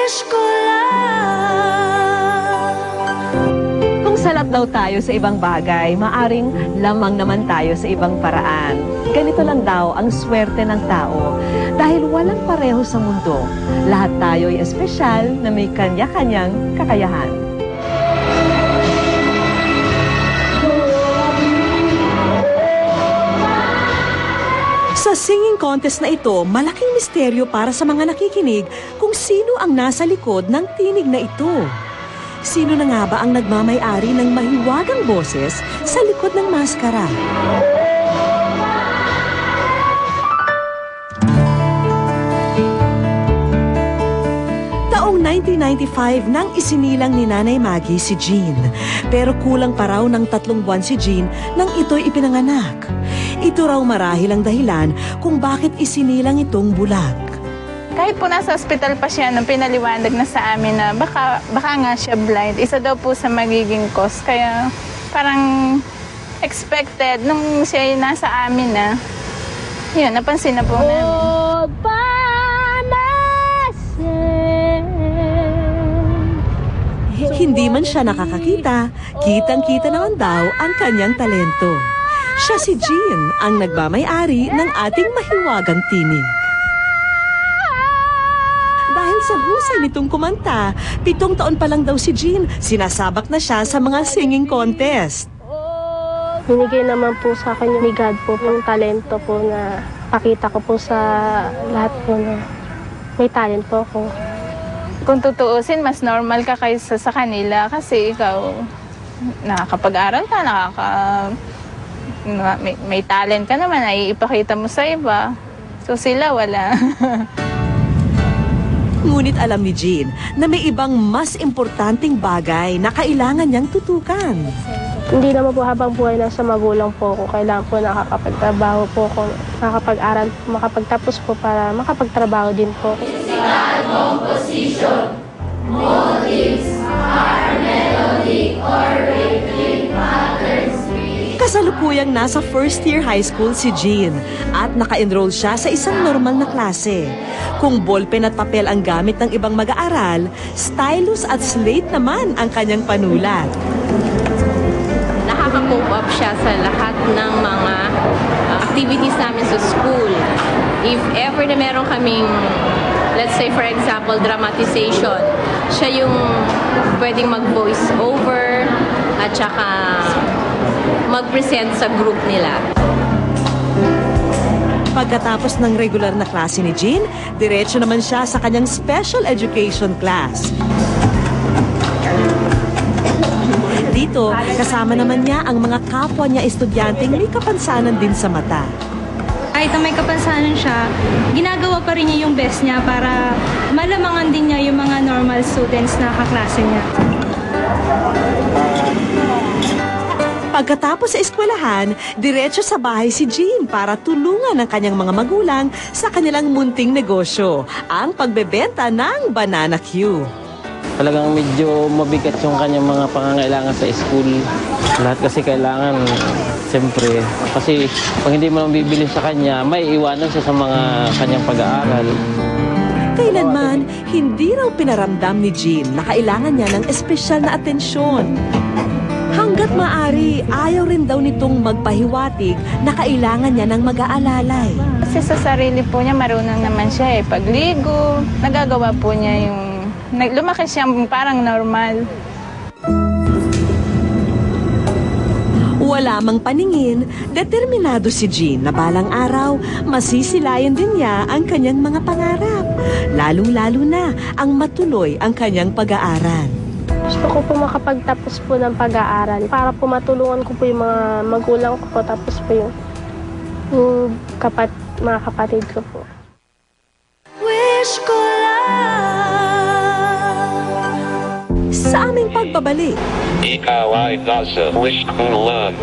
Wish ko lang. Kung salat daw tayo sa ibang bagay, maaring lamang naman tayo sa ibang paraan. Ganito lang daw ang swerte ng tao. Dahil walang pareho sa mundo, lahat tayo ay espesyal na may kanya-kanyang kakayahan. Sa singing contest na ito, malaking misteryo para sa mga nakikinig kung sino ang nasa likod ng tinig na ito. Sino na nga ba ang nagmamay-ari ng mahiwagang boses sa likod ng maskara? Taong 1995 nang isinilang ni Nanay Maggie si Jean. Pero kulang pa raw ng 3 buwan si Jean nang ito'y ipinanganak. Ito raw marahil ang dahilan kung bakit isinilang itong bulag. Kahit po nasa ospital pa siya, nung pinaliwanag na sa amin na baka nga siya blind, isa daw po sa magiging cause. Kaya parang expected nung siya nasa amin na, yun, napansin na po namin. Hindi man siya nakakakita, kitang-kita naman daw ang kanyang talento. Siya si Jean, ang nagmamay-ari ng ating mahiwagang tinig. Dahil sa husay nitong kumanta, 7 taon pa lang daw si Jean, sinasabak na siya sa mga singing contest. Binigay naman po sa akin ni God po yung talento po na pakita ko po sa lahat po na may talent po ako. Kung tutuusin, mas normal ka kaysa sa kanila kasi ikaw nakakapag-aral ka, may talent ka naman, ay ipakita mo sa iba. So sila wala. Ngunit alam ni Jean na may ibang mas importanteng bagay na kailangan niyang tutukan. Hindi naman po habang buhay na sa magulang po ako. Kailangan po nakakapagtrabaho po ako, nakakapag-aral, makapagtapos po para makapagtrabaho din po. Physical composition, motives, melodic or rhythmic patterns. Kasalukuyang nasa first year high school si Jean at naka-enroll siya sa isang normal na klase. Kung ballpen at papel ang gamit ng ibang mag-aaral, stylus at slate naman ang kanyang panulat. Nakaka-cope up siya sa lahat ng mga activities namin sa school. If ever na meron kaming, let's say for example, dramatization, siya yung pwedeng mag-voice over at saka mag-present sa group nila. Pagkatapos ng regular na klase ni Jean, diretso naman siya sa kanyang special education class. Dito, kasama naman niya ang mga kapwa niya estudyanteng may kapansanan din sa mata. Kahit na may kapansanan siya, ginagawa pa rin niya yung best niya para malamangan din niya yung mga normal students na kaklase niya. Pagkatapos sa eskwelahan, diretso sa bahay si Jean para tulungan ang kanyang mga magulang sa kanilang munting negosyo, ang pagbebenta ng Banana Q. Talagang medyo mabigat yung kanyang mga pangangailangan sa school. Lahat kasi kailangan, siyempre, kasi pag hindi mo lang bibili sa kanya, may iwanan siya sa mga kanyang pag-aaral. Kailanman, hindi raw pinaramdam ni Jean na kailangan niya ng espesyal na atensyon. Hanggat maaari, ayaw rin daw nitong magpahiwatig na kailangan niya ng mag-aalalay. Kasi sa sarili po niya, marunong naman siya pagligo, nagagawa po niya yung, lumaki siya parang normal. Wala mang paningin, determinado si Jean na balang araw, masisilayan din niya ang kanyang mga pangarap. Lalong-lalo na ang matuloy ang kanyang pag-aaral. Gusto ko po makapagtapos po ng pag-aaral para po matulungan ko po yung mga magulang ko po, tapos po yung mga kapatid ko po. Wish ko lang. Sa aming pagbabalik, Ikaw ay nasa wish ko lang.